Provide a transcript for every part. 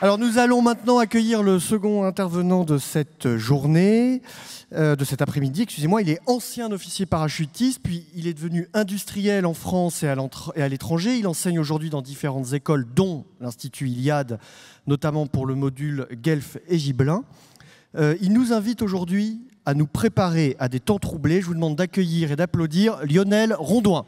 Alors nous allons maintenant accueillir le second intervenant de cette journée, de cet après-midi, excusez-moi. Il est ancien officier parachutiste, puis il est devenu industriel en France et à l'étranger. Il enseigne aujourd'hui dans différentes écoles, dont l'Institut Iliade, notamment pour le module Guelph et Gibelin. Il nous invite aujourd'hui à nous préparer à des temps troublés. Je vous demande d'accueillir et d'applaudir Lionel Rondouin.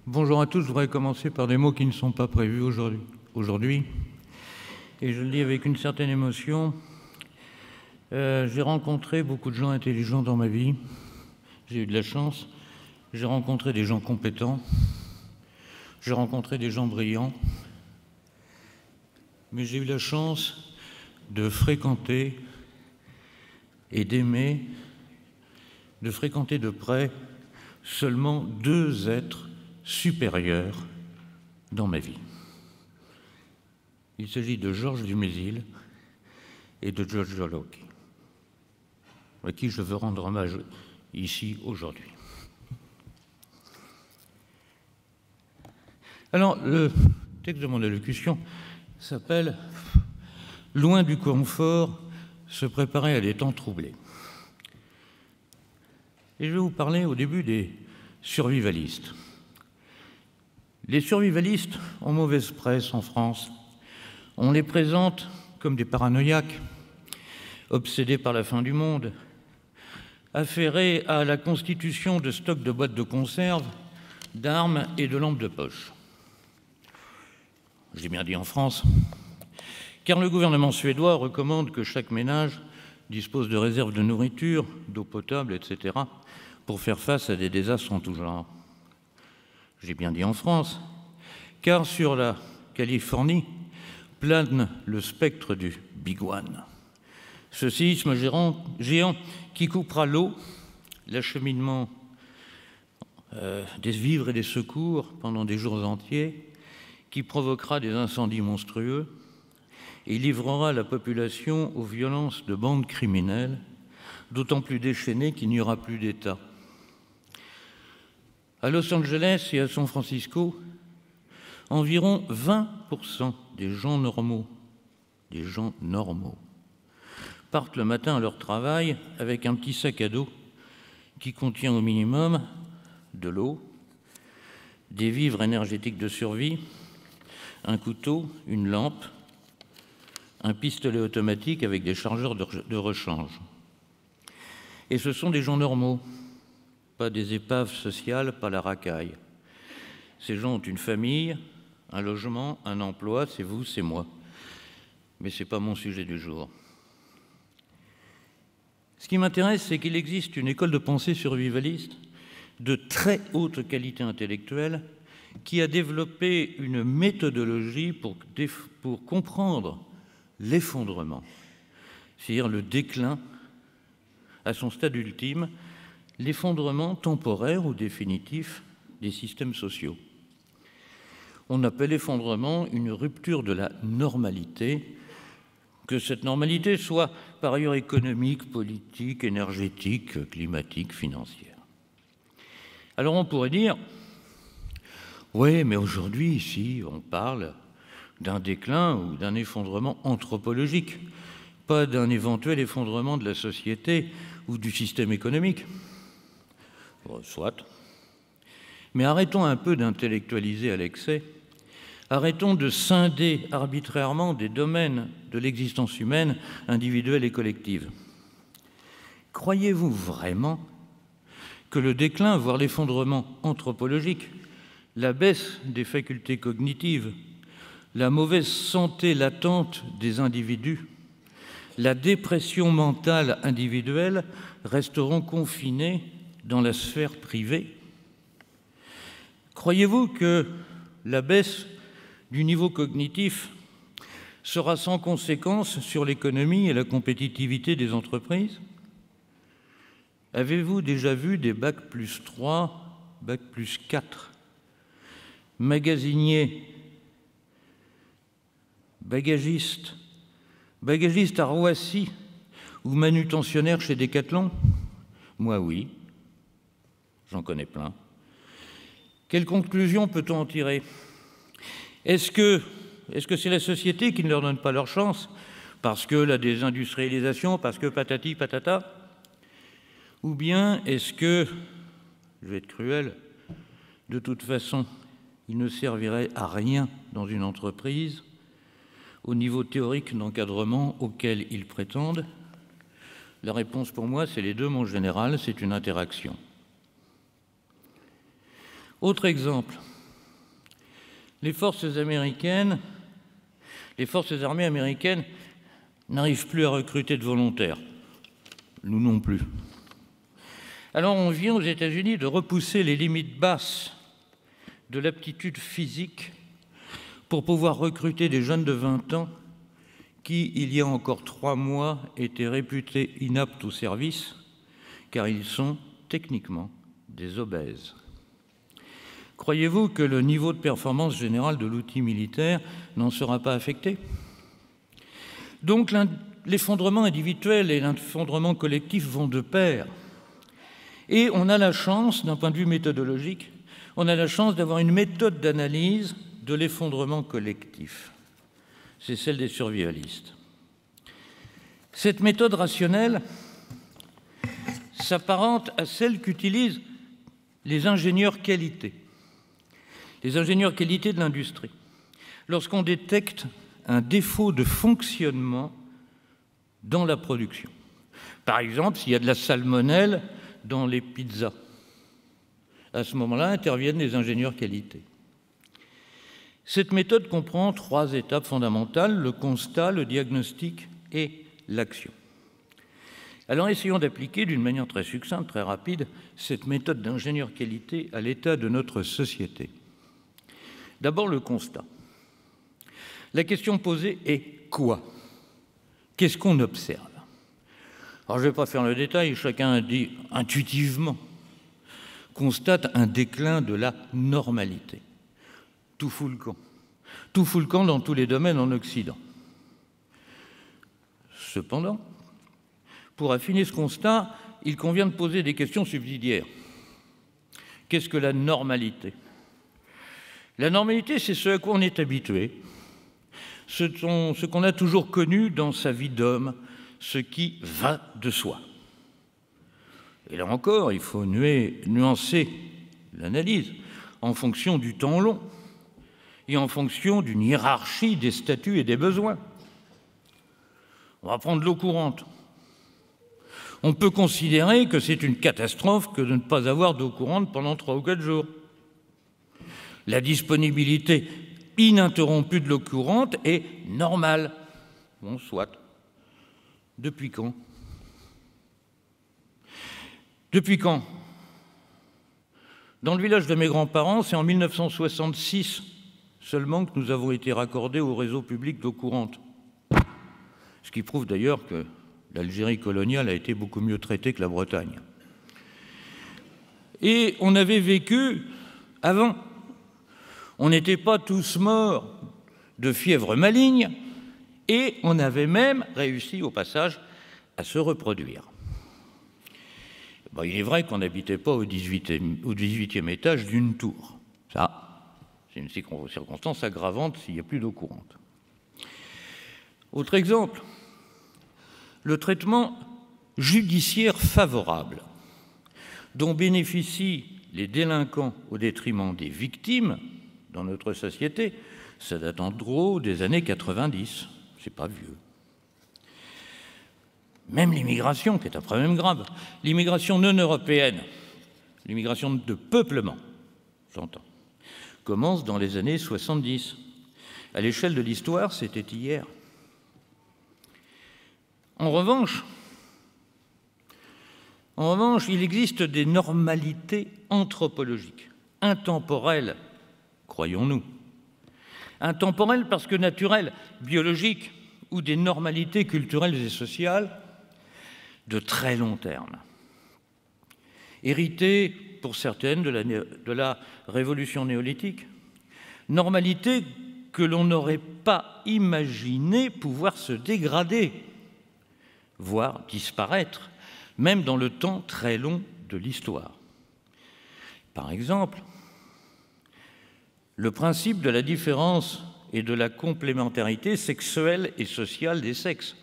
Bonjour à tous, je voudrais commencer par des mots qui ne sont pas prévus aujourd'hui. Et je le dis avec une certaine émotion. J'ai rencontré beaucoup de gens intelligents dans ma vie. J'ai eu de la chance. J'ai rencontré des gens compétents. J'ai rencontré des gens brillants. Mais j'ai eu la chance de fréquenter et d'aimer, de fréquenter de près seulement deux êtres supérieur dans ma vie. Il s'agit de Georges Dumézil et de Giorgio Locchi, à qui je veux rendre hommage ici aujourd'hui. Alors, le texte de mon allocution s'appelle « Loin du confort, se préparer à des temps troublés ». Et je vais vous parler au début des survivalistes. Les survivalistes ont mauvaise presse en France. On les présente comme des paranoïaques, obsédés par la fin du monde, affairés à la constitution de stocks de boîtes de conserve, d'armes et de lampes de poche. J'ai bien dit en France, car le gouvernement suédois recommande que chaque ménage dispose de réserves de nourriture, d'eau potable, etc., pour faire face à des désastres en tout genre. J'ai bien dit en France, car sur la Californie plane le spectre du Big One. Ce séisme géant qui coupera l'eau, l'acheminement des vivres et des secours pendant des jours entiers, qui provoquera des incendies monstrueux et livrera la population aux violences de bandes criminelles, d'autant plus déchaînées qu'il n'y aura plus d'État. À Los Angeles et à San Francisco, environ 20% des gens normaux, partent le matin à leur travail avec un petit sac à dos qui contient au minimum de l'eau, des vivres énergétiques de survie, un couteau, une lampe, un pistolet automatique avec des chargeurs de rechange. Et ce sont des gens normaux, pas des épaves sociales, pas la racaille. Ces gens ont une famille, un logement, un emploi, c'est vous, c'est moi. Mais ce n'est pas mon sujet du jour. Ce qui m'intéresse, c'est qu'il existe une école de pensée survivaliste de très haute qualité intellectuelle qui a développé une méthodologie pour comprendre l'effondrement, c'est-à-dire le déclin à son stade ultime, l'effondrement temporaire ou définitif des systèmes sociaux. On appelle effondrement une rupture de la normalité, que cette normalité soit par ailleurs économique, politique, énergétique, climatique, financière. Alors on pourrait dire, oui, mais aujourd'hui, ici, on parle d'un déclin ou d'un effondrement anthropologique, pas d'un éventuel effondrement de la société ou du système économique. Soit. Mais arrêtons un peu d'intellectualiser à l'excès, arrêtons de scinder arbitrairement des domaines de l'existence humaine, individuelle et collective. Croyez-vous vraiment que le déclin, voire l'effondrement anthropologique, la baisse des facultés cognitives, la mauvaise santé latente des individus, la dépression mentale individuelle resteront confinés dans la sphère privée? Croyez-vous que la baisse du niveau cognitif sera sans conséquence sur l'économie et la compétitivité des entreprises? Avez-vous déjà vu des Bac+3, Bac+4, magasiniers, bagagistes à Roissy ou manutentionnaire chez Decathlon? Moi, oui. J'en connais plein. Quelle conclusion peut-on en tirer? Est-ce que c'est la société qui ne leur donne pas leur chance parce que la désindustrialisation, parce que patati patata? Ou bien est-ce que, je vais être cruel, de toute façon, il ne servirait à rien dans une entreprise au niveau théorique d'encadrement auquel ils prétendent? La réponse pour moi, c'est les deux, mon général, c'est une interaction. Autre exemple, les forces armées américaines n'arrivent plus à recruter de volontaires. Nous non plus. Alors on vient aux États-Unis de repousser les limites basses de l'aptitude physique pour pouvoir recruter des jeunes de 20 ans qui, il y a encore 3 mois, étaient réputés inaptes au service, car ils sont techniquement des obèses. Croyez-vous que le niveau de performance générale de l'outil militaire n'en sera pas affecté? Donc l'effondrement individuel et l'effondrement collectif vont de pair. Et on a la chance, d'un point de vue méthodologique, on a la chance d'avoir une méthode d'analyse de l'effondrement collectif. C'est celle des survivalistes. Cette méthode rationnelle s'apparente à celle qu'utilisent les ingénieurs qualité. Les ingénieurs qualité de l'industrie. Lorsqu'on détecte un défaut de fonctionnement dans la production. Par exemple, s'il y a de la salmonelle dans les pizzas, à ce moment-là interviennent les ingénieurs qualité. Cette méthode comprend 3 étapes fondamentales, le constat, le diagnostic et l'action. Alors essayons d'appliquer d'une manière très succincte, très rapide, cette méthode d'ingénieur qualité à l'état de notre société. D'abord le constat. La question posée est quoi? Qu'est-ce qu'on observe? Alors je ne vais pas faire le détail, chacun dit intuitivement, constate un déclin de la normalité. Tout fout le camp. Tout fout le camp dans tous les domaines en Occident. Cependant, pour affiner ce constat, il convient de poser des questions subsidiaires. Qu'est-ce que la normalité? La normalité, c'est ce à quoi on est habitué, ce qu'on a toujours connu dans sa vie d'homme, ce qui va de soi. Et là encore, il faut nuancer l'analyse en fonction du temps long et en fonction d'une hiérarchie des statuts et des besoins. On va prendre l'eau courante. On peut considérer que c'est une catastrophe que de ne pas avoir d'eau courante pendant 3 ou 4 jours. La disponibilité ininterrompue de l'eau courante est normale. Bon, soit. Depuis quand? Depuis quand? Dans le village de mes grands-parents, c'est en 1966 seulement que nous avons été raccordés au réseau public d'eau courante. Ce qui prouve d'ailleurs que l'Algérie coloniale a été beaucoup mieux traitée que la Bretagne. Et on avait vécu avant. On n'était pas tous morts de fièvre maligne et on avait même réussi au passage à se reproduire. Bon, il est vrai qu'on n'habitait pas au 18e étage d'une tour. Ça, c'est une circonstance aggravante s'il n'y a plus d'eau courante. Autre exemple, le traitement judiciaire favorable dont bénéficient les délinquants au détriment des victimes dans notre société, ça date en gros des années 90, c'est pas vieux. Même l'immigration, qui est un problème grave, l'immigration non européenne, l'immigration de peuplement, j'entends, commence dans les années 70. À l'échelle de l'histoire, c'était hier. En revanche, il existe des normalités anthropologiques, intemporelles, croyons-nous. Intemporelles parce que naturelles, biologiques, ou des normalités culturelles et sociales de très long terme. Héritées, pour certaines, de la révolution néolithique, normalités que l'on n'aurait pas imaginé pouvoir se dégrader voire disparaître, même dans le temps très long de l'histoire. Par exemple, le principe de la différence et de la complémentarité sexuelle et sociale des sexes.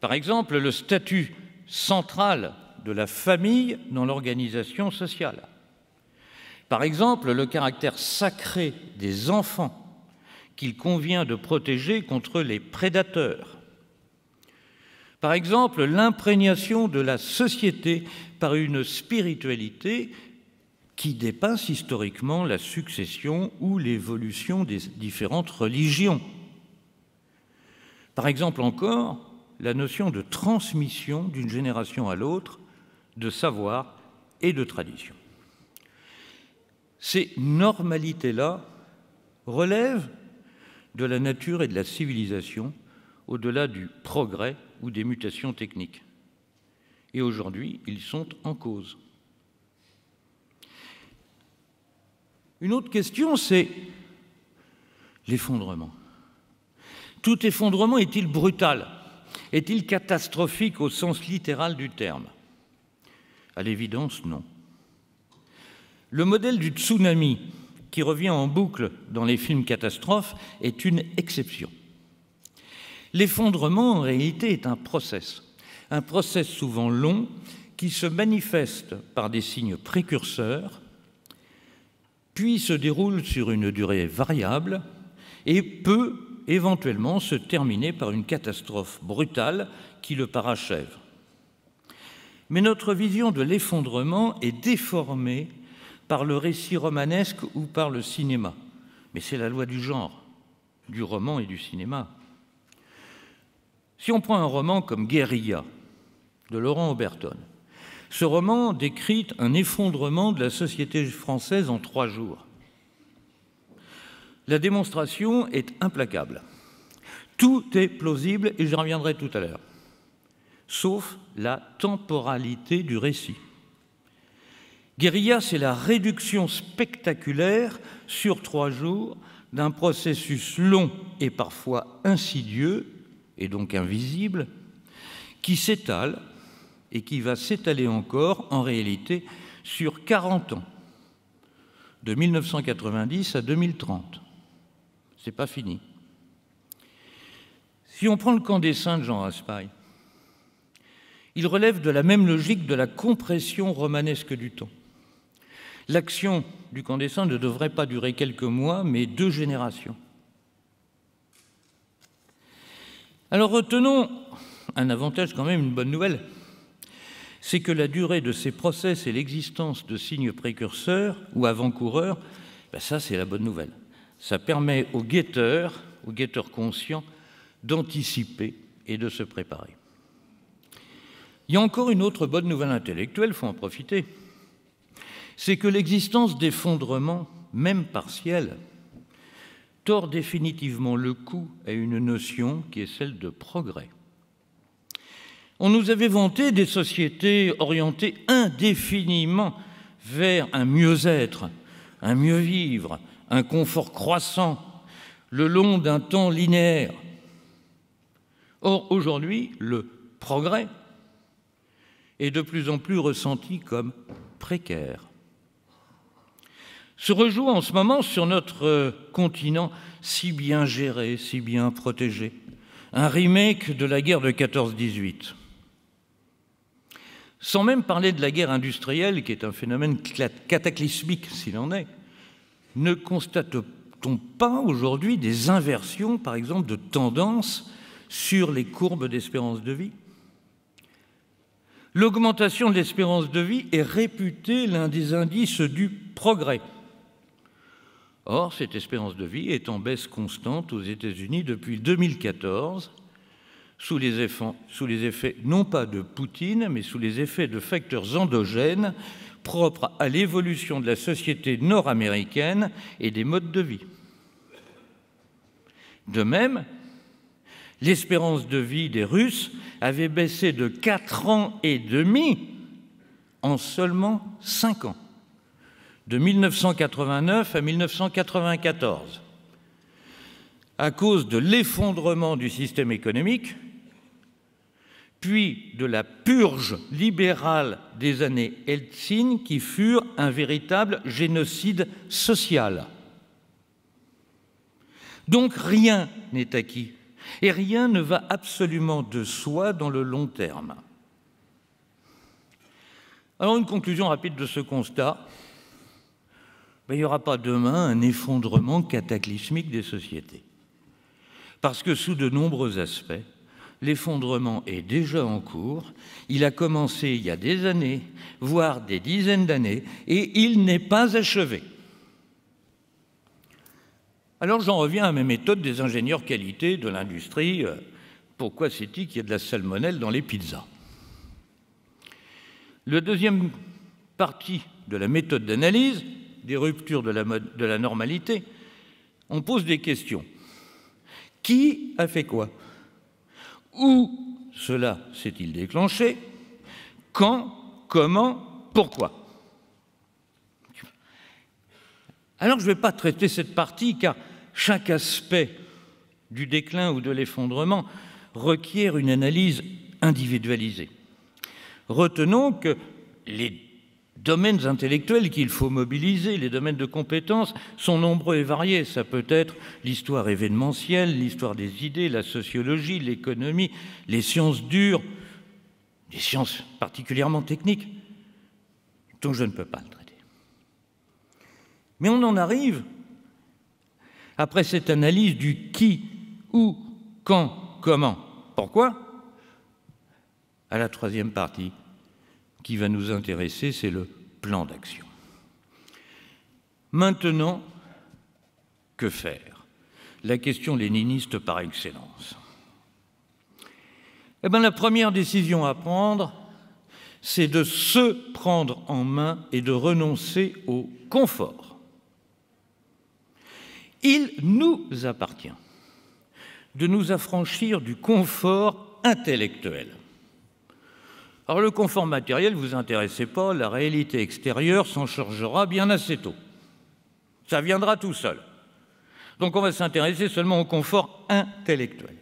Par exemple, le statut central de la famille dans l'organisation sociale. Par exemple, le caractère sacré des enfants qu'il convient de protéger contre les prédateurs. Par exemple, l'imprégnation de la société par une spiritualité qui dépasse historiquement la succession ou l'évolution des différentes religions. Par exemple encore, la notion de transmission d'une génération à l'autre de savoir et de tradition. Ces normalités-là relèvent de la nature et de la civilisation au-delà du progrès ou des mutations techniques. Et aujourd'hui, ils sont en cause. Une autre question, c'est l'effondrement. Tout effondrement est-il brutal? Est-il catastrophique au sens littéral du terme? À l'évidence, non. Le modèle du tsunami, qui revient en boucle dans les films catastrophes, est une exception. L'effondrement, en réalité, est un process souvent long, qui se manifeste par des signes précurseurs, puis se déroule sur une durée variable et peut éventuellement se terminer par une catastrophe brutale qui le parachève. Mais notre vision de l'effondrement est déformée par le récit romanesque ou par le cinéma. Mais c'est la loi du genre, du roman et du cinéma. Si on prend un roman comme Guérilla, de Laurent Oberton, ce roman décrit un effondrement de la société française en 3 jours. La démonstration est implacable. Tout est plausible, et j'y reviendrai tout à l'heure, sauf la temporalité du récit. Guérilla, c'est la réduction spectaculaire sur 3 jours d'un processus long et parfois insidieux, et donc invisible, qui s'étale et qui va s'étaler encore, en réalité, sur 40 ans, de 1990 à 2030. C'est pas fini. Si on prend le camp des saints de Jean Raspail, il relève de la même logique de la compression romanesque du temps. L'action du camp des saints ne devrait pas durer quelques mois, mais 2 générations. Alors retenons un avantage, quand même, une bonne nouvelle, c'est que la durée de ces process et l'existence de signes précurseurs ou avant-coureurs, ça c'est la bonne nouvelle. Ça permet aux guetteurs conscients, d'anticiper et de se préparer. Il y a encore une autre bonne nouvelle intellectuelle, il faut en profiter. C'est que l'existence d'effondrements, même partiels, tord définitivement le cou à une notion qui est celle de progrès. On nous avait vanté des sociétés orientées indéfiniment vers un mieux-être, un mieux-vivre, un confort croissant, le long d'un temps linéaire. Or, aujourd'hui, le progrès est de plus en plus ressenti comme précaire. Se rejoue en ce moment sur notre continent si bien géré, si bien protégé, un remake de la guerre de 14-18. Sans même parler de la guerre industrielle, qui est un phénomène cataclysmique s'il en est, ne constate-t-on pas aujourd'hui des inversions, par exemple, de tendance sur les courbes d'espérance de vie? L'augmentation de l'espérance de vie est réputée l'un des indices du progrès. Or, cette espérance de vie est en baisse constante aux États-Unis depuis 2014, sous les effets non pas de Poutine, mais sous les effets de facteurs endogènes propres à l'évolution de la société nord-américaine et des modes de vie. De même, l'espérance de vie des Russes avait baissé de 4 ans et demi en seulement 5 ans, de 1989 à 1994, à cause de l'effondrement du système économique puis de la purge libérale des années Helsinki qui furent un véritable génocide social. Donc rien n'est acquis et rien ne va absolument de soi dans le long terme. Alors une conclusion rapide de ce constat, il n'y aura pas demain un effondrement cataclysmique des sociétés. Parce que sous de nombreux aspects, l'effondrement est déjà en cours, il a commencé il y a des années, voire des dizaines d'années, et il n'est pas achevé. Alors j'en reviens à mes méthodes des ingénieurs qualité de l'industrie. Pourquoi c'est-il qu'il y a de la salmonelle dans les pizzas? La deuxième partie de la méthode d'analyse, des ruptures de la normalité, on pose des questions. Qui a fait quoi? Où cela s'est-il déclenché? Quand? Comment? Pourquoi? Alors je ne vais pas traiter cette partie car chaque aspect du déclin ou de l'effondrement requiert une analyse individualisée. Retenons que les domaines intellectuels qu'il faut mobiliser, les domaines de compétences, sont nombreux et variés. Ça peut être l'histoire événementielle, l'histoire des idées, la sociologie, l'économie, les sciences dures, les sciences particulièrement techniques, dont je ne peux pas le traiter. Mais on en arrive, après cette analyse du qui, où, quand, comment, pourquoi, à la troisième partie qui va nous intéresser, c'est le plan d'action. Maintenant, que faire? La question léniniste par excellence. Eh bien, la première décision à prendre, c'est de se prendre en main et de renoncer au confort. Il nous appartient de nous affranchir du confort intellectuel. Alors le confort matériel ne vous intéressez pas, la réalité extérieure s'en chargera bien assez tôt. Ça viendra tout seul. Donc on va s'intéresser seulement au confort intellectuel.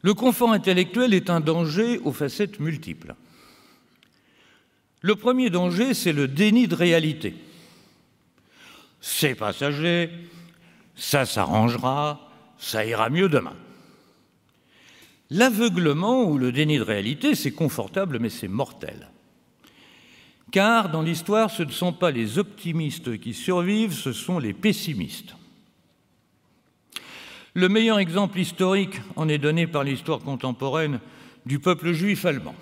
Le confort intellectuel est un danger aux facettes multiples. Le premier danger, c'est le déni de réalité. C'est passager, ça s'arrangera, ça ira mieux demain. L'aveuglement ou le déni de réalité, c'est confortable, mais c'est mortel. Car dans l'histoire, ce ne sont pas les optimistes qui survivent, ce sont les pessimistes. Le meilleur exemple historique en est donné par l'histoire contemporaine du peuple juif allemand.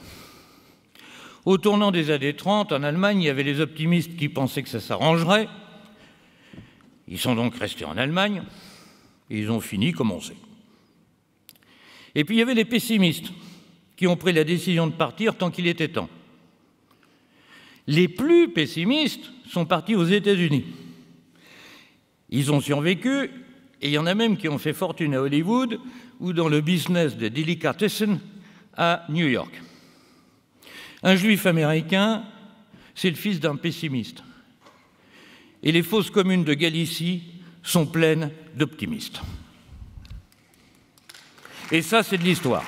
Au tournant des années 30, en Allemagne, il y avait les optimistes qui pensaient que ça s'arrangerait. Ils sont donc restés en Allemagne et ils ont fini comme on sait. Et puis il y avait les pessimistes qui ont pris la décision de partir tant qu'il était temps. Les plus pessimistes sont partis aux États-Unis. Ils ont survécu et il y en a même qui ont fait fortune à Hollywood ou dans le business des delicatessen à New York. Un juif américain, c'est le fils d'un pessimiste. Et les fosses communes de Galicie sont pleines d'optimistes. Et ça, c'est de l'histoire.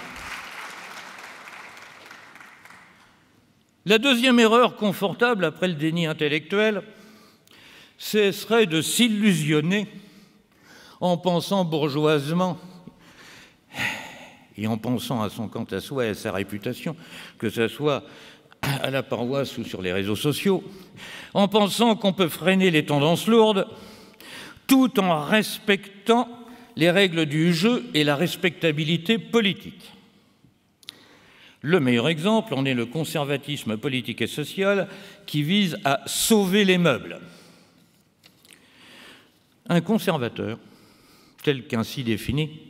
La deuxième erreur confortable après le déni intellectuel, ce serait de s'illusionner en pensant bourgeoisement et en pensant à son quant à soi et à sa réputation, que ce soit à la paroisse ou sur les réseaux sociaux, en pensant qu'on peut freiner les tendances lourdes tout en respectant les règles du jeu et la respectabilité politique. Le meilleur exemple en est le conservatisme politique et social qui vise à sauver les meubles. Un conservateur, tel qu'ainsi défini,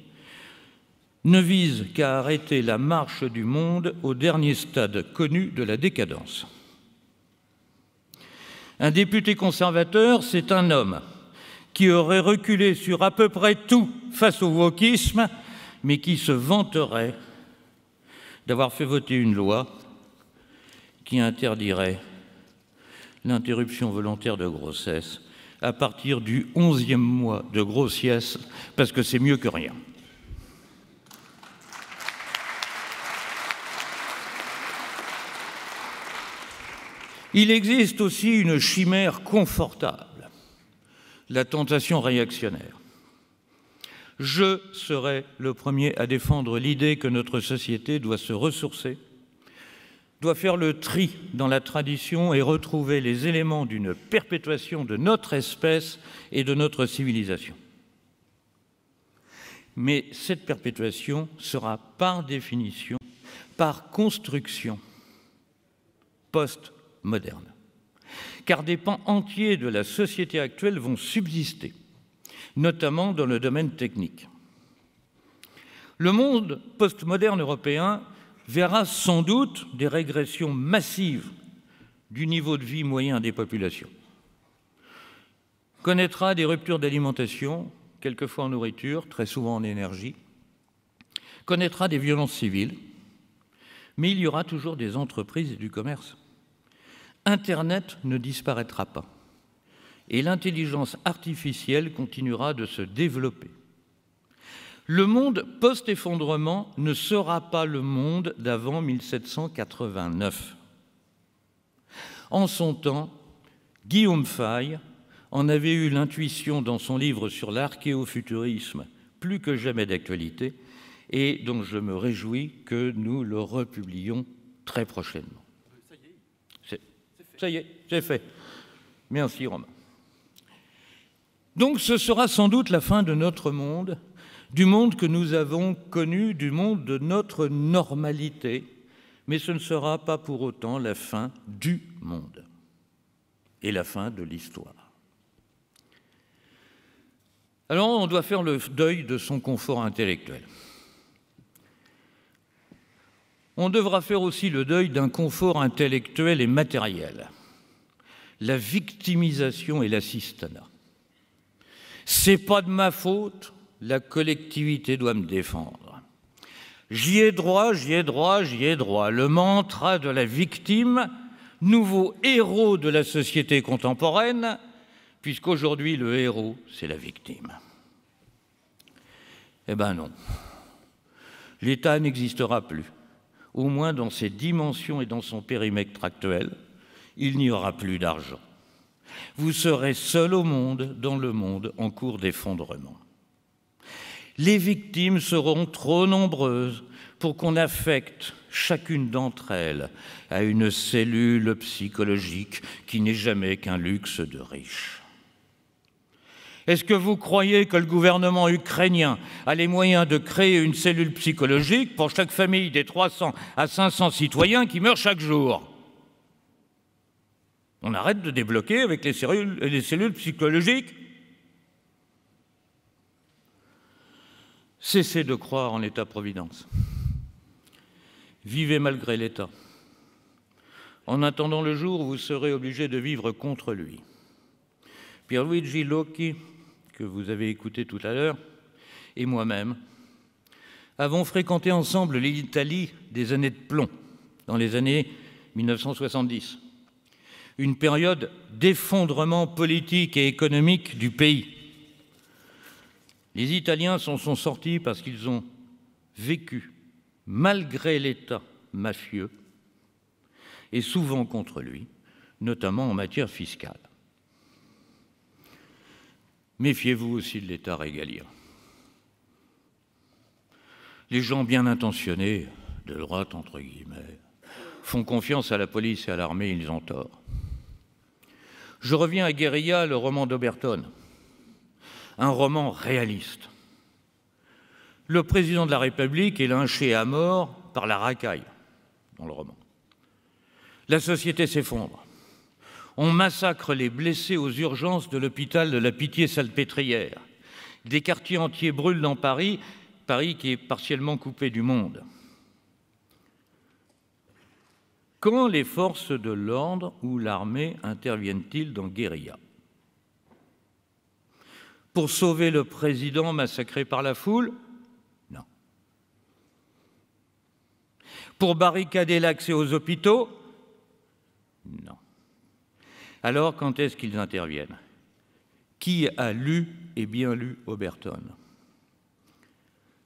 ne vise qu'à arrêter la marche du monde au dernier stade connu de la décadence. Un député conservateur, c'est un homme qui aurait reculé sur à peu près tout face au wokisme, mais qui se vanterait d'avoir fait voter une loi qui interdirait l'interruption volontaire de grossesse à partir du 11e mois de grossesse, parce que c'est mieux que rien. Il existe aussi une chimère confortable, la tentation réactionnaire. Je serai le premier à défendre l'idée que notre société doit se ressourcer, doit faire le tri dans la tradition et retrouver les éléments d'une perpétuation de notre espèce et de notre civilisation. Mais cette perpétuation sera par définition, par construction, post-moderne. Car des pans entiers de la société actuelle vont subsister, notamment dans le domaine technique. Le monde postmoderne européen verra sans doute des régressions massives du niveau de vie moyen des populations, connaîtra des ruptures d'alimentation, quelquefois en nourriture, très souvent en énergie, connaîtra des violences civiles, mais il y aura toujours des entreprises et du commerce. Internet ne disparaîtra pas et l'intelligence artificielle continuera de se développer. Le monde post-effondrement ne sera pas le monde d'avant 1789. En son temps, Guillaume Faye en avait eu l'intuition dans son livre sur l'archéofuturisme, plus que jamais d'actualité, et dont je me réjouis que nous le republions très prochainement. Ça y est, c'est fait. Merci Romain. Donc ce sera sans doute la fin de notre monde, du monde que nous avons connu, du monde de notre normalité, mais ce ne sera pas pour autant la fin du monde et la fin de l'histoire. Alors on doit faire le deuil de son confort intellectuel. On devra faire aussi le deuil d'un confort intellectuel et matériel, la victimisation et l'assistanat. C'est pas de ma faute, la collectivité doit me défendre. J'y ai droit, j'y ai droit, j'y ai droit. Le mantra de la victime, nouveau héros de la société contemporaine, puisqu'aujourd'hui le héros, c'est la victime. Eh bien non, l'État n'existera plus. Au moins dans ses dimensions et dans son périmètre actuel, il n'y aura plus d'argent. Vous serez seul au monde, dans le monde en cours d'effondrement. Les victimes seront trop nombreuses pour qu'on affecte chacune d'entre elles à une cellule psychologique qui n'est jamais qu'un luxe de riches. Est-ce que vous croyez que le gouvernement ukrainien a les moyens de créer une cellule psychologique pour chaque famille des 300 à 500 citoyens qui meurent chaque jour? On arrête de débloquer avec les cellules psychologiques? Cessez de croire en l'État-providence. Vivez malgré l'État. En attendant le jour où vous serez obligé de vivre contre lui. Pierluigi Locchi, que vous avez écouté tout à l'heure, et moi-même, avons fréquenté ensemble l'Italie des années de plomb, dans les années 1970, une période d'effondrement politique et économique du pays. Les Italiens s'en sont sortis parce qu'ils ont vécu, malgré l'État mafieux, et souvent contre lui, notamment en matière fiscale. Méfiez-vous aussi de l'État régalien. Les gens bien intentionnés, de droite entre guillemets, font confiance à la police et à l'armée, ils ont tort. Je reviens à Guérilla, le roman d'Oberton, un roman réaliste. Le président de la République est lynché à mort par la racaille, dans le roman. La société s'effondre. On massacre les blessés aux urgences de l'hôpital de la Pitié-Salpêtrière. Des quartiers entiers brûlent dans Paris, Paris qui est partiellement coupé du monde. Quand les forces de l'ordre ou l'armée interviennent-ils dans Guérilla? Pour sauver le président massacré par la foule? Non. Pour barricader l'accès aux hôpitaux? Non. Alors, quand est-ce qu'ils interviennent? Qui a lu et bien lu Oberton?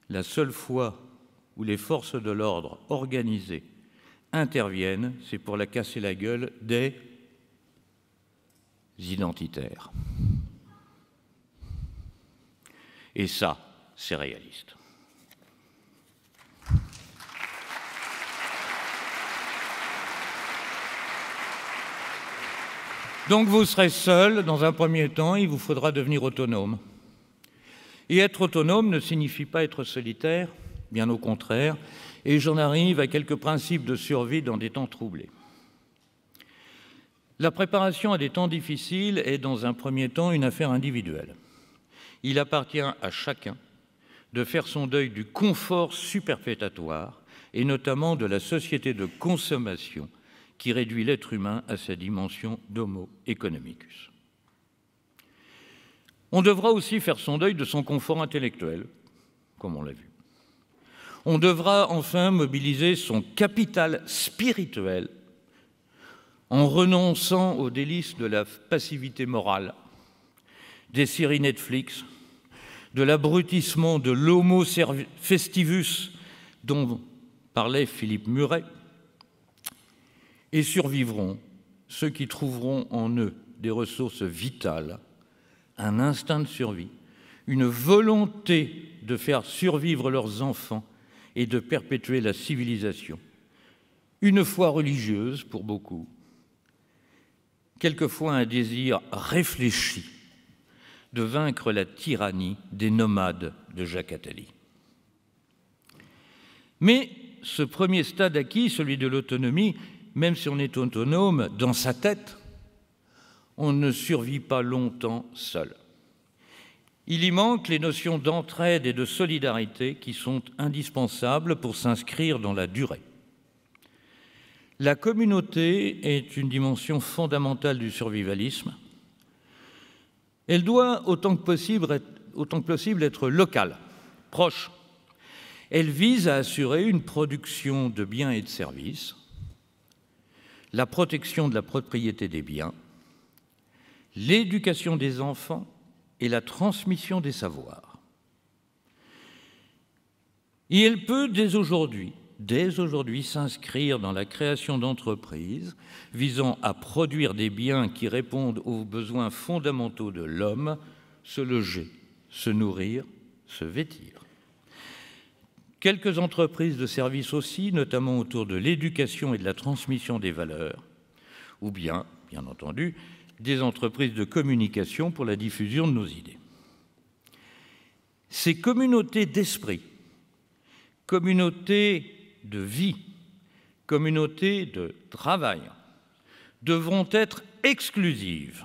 La seule fois où les forces de l'ordre organisées interviennent, c'est pour la casser la gueule des identitaires. Et ça, c'est réaliste. Donc vous serez seul, dans un premier temps, il vous faudra devenir autonome. Et être autonome ne signifie pas être solitaire, bien au contraire, et j'en arrive à quelques principes de survie dans des temps troublés. La préparation à des temps difficiles est, dans un premier temps, une affaire individuelle. Il appartient à chacun de faire son deuil du confort superfétatoire, et notamment de la société de consommation qui réduit l'être humain à sa dimension d'homo economicus. On devra aussi faire son deuil de son confort intellectuel, comme on l'a vu. On devra enfin mobiliser son capital spirituel en renonçant aux délices de la passivité morale, des séries Netflix, de l'abrutissement de l'homo festivus dont parlait Philippe Muret, et survivront ceux qui trouveront en eux des ressources vitales, un instinct de survie, une volonté de faire survivre leurs enfants et de perpétuer la civilisation, une foi religieuse pour beaucoup, quelquefois un désir réfléchi de vaincre la tyrannie des nomades de Jacques Attali. Mais ce premier stade acquis, celui de l'autonomie, même si on est autonome dans sa tête, on ne survit pas longtemps seul. Il y manque les notions d'entraide et de solidarité qui sont indispensables pour s'inscrire dans la durée. La communauté est une dimension fondamentale du survivalisme. Elle doit, autant que possible, être locale, proche. Elle vise à assurer une production de biens et de services, la protection de la propriété des biens, l'éducation des enfants et la transmission des savoirs. Et elle peut dès aujourd'hui s'inscrire dans la création d'entreprises visant à produire des biens qui répondent aux besoins fondamentaux de l'homme, se loger, se nourrir, se vêtir. Quelques entreprises de services aussi, notamment autour de l'éducation et de la transmission des valeurs, ou bien entendu, des entreprises de communication pour la diffusion de nos idées. Ces communautés d'esprit, communautés de vie, communautés de travail, devront être exclusives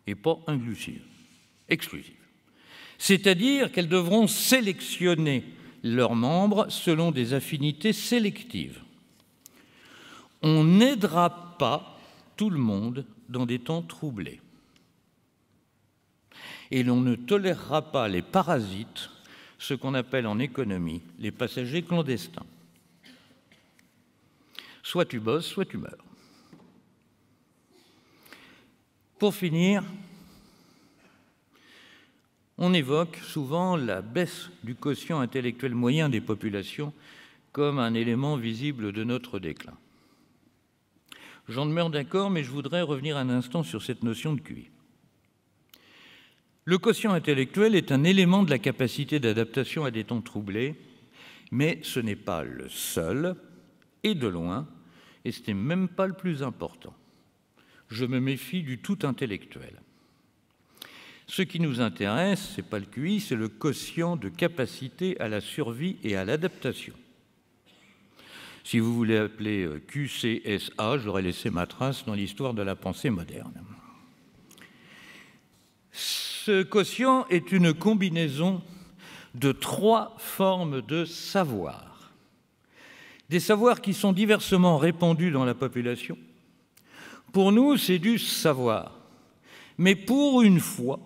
et pas inclusives, exclusives. C'est-à-dire qu'elles devront sélectionner leurs membres selon des affinités sélectives. On n'aidera pas tout le monde dans des temps troublés. Et l'on ne tolérera pas les parasites, ce qu'on appelle en économie les passagers clandestins. Soit tu bosses, soit tu meurs. Pour finir, on évoque souvent la baisse du quotient intellectuel moyen des populations comme un élément visible de notre déclin. J'en demeure d'accord, mais je voudrais revenir un instant sur cette notion de QI. Le quotient intellectuel est un élément de la capacité d'adaptation à des temps troublés, mais ce n'est pas le seul, et de loin, et ce n'est même pas le plus important. Je me méfie du tout intellectuel. Ce qui nous intéresse, ce n'est pas le QI, c'est le quotient de capacité à la survie et à l'adaptation. Si vous voulez appeler QCSA, j'aurais laissé ma trace dans l'histoire de la pensée moderne. Ce quotient est une combinaison de 3 formes de savoir. Des savoirs qui sont diversement répandus dans la population. Pour nous, c'est du savoir. Mais pour une fois,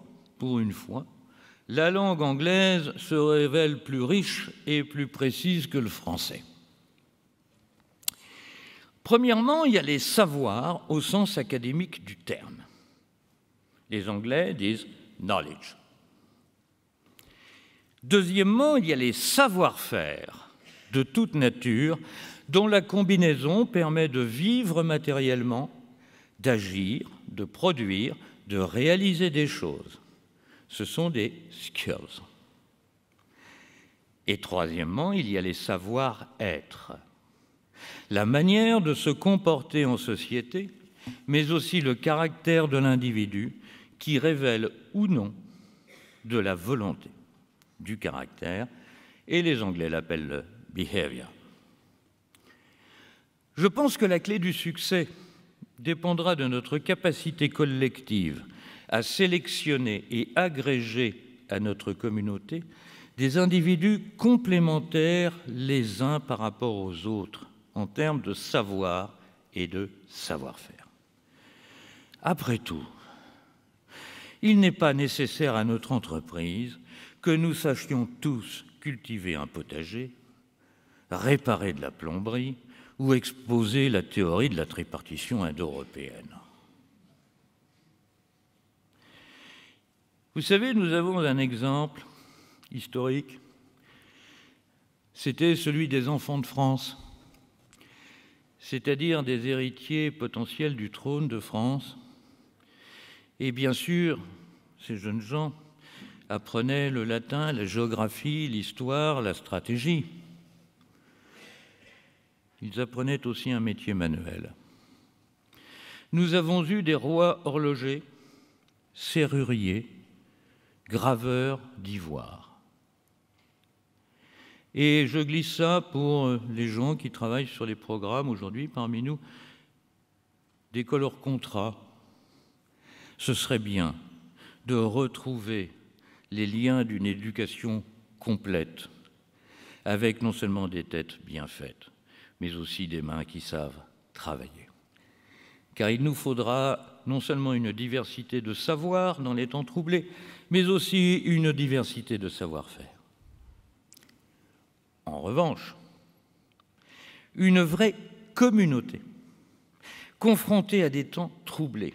la langue anglaise se révèle plus riche et plus précise que le français. Premièrement, il y a les savoirs au sens académique du terme. Les Anglais disent « knowledge ». Deuxièmement, il y a les savoir-faire de toute nature dont la combinaison permet de vivre matériellement, d'agir, de produire, de réaliser des choses. Ce sont des skills. Et troisièmement, il y a les savoir-être. La manière de se comporter en société, mais aussi le caractère de l'individu qui révèle ou non de la volonté, du caractère, et les Anglais l'appellent le behavior. Je pense que la clé du succès dépendra de notre capacité collective à sélectionner et agréger à notre communauté des individus complémentaires les uns par rapport aux autres en termes de savoir et de savoir-faire. Après tout, il n'est pas nécessaire à notre entreprise que nous sachions tous cultiver un potager, réparer de la plomberie ou exposer la théorie de la tripartition indo-européenne. Vous savez, nous avons un exemple historique, c'était celui des enfants de France, c'est-à-dire des héritiers potentiels du trône de France. Et bien sûr, ces jeunes gens apprenaient le latin, la géographie, l'histoire, la stratégie. Ils apprenaient aussi un métier manuel. Nous avons eu des rois horlogers, serruriers, graveurs d'ivoire. Et je glisse ça pour les gens qui travaillent sur les programmes aujourd'hui parmi nous, d'école hors contrat. Ce serait bien de retrouver les liens d'une éducation complète, avec non seulement des têtes bien faites, mais aussi des mains qui savent travailler. Car il nous faudra non seulement une diversité de savoirs dans les temps troublés, mais aussi une diversité de savoir-faire. En revanche, une vraie communauté, confrontée à des temps troublés,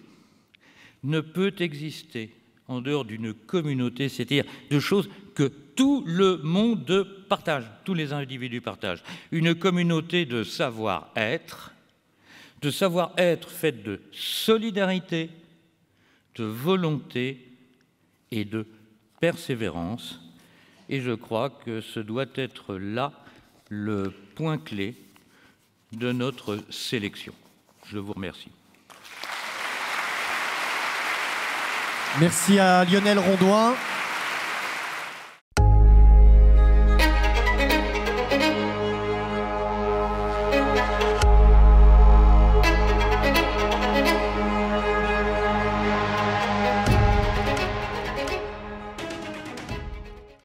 ne peut exister en dehors d'une communauté, c'est-à-dire de choses que tout le monde partage, tous les individus partagent. Une communauté de savoir-être faite de solidarité, de volonté et de persévérance. Et je crois que ce doit être là le point clé de notre sélection. Je vous remercie. Merci à Lionel Rondoin.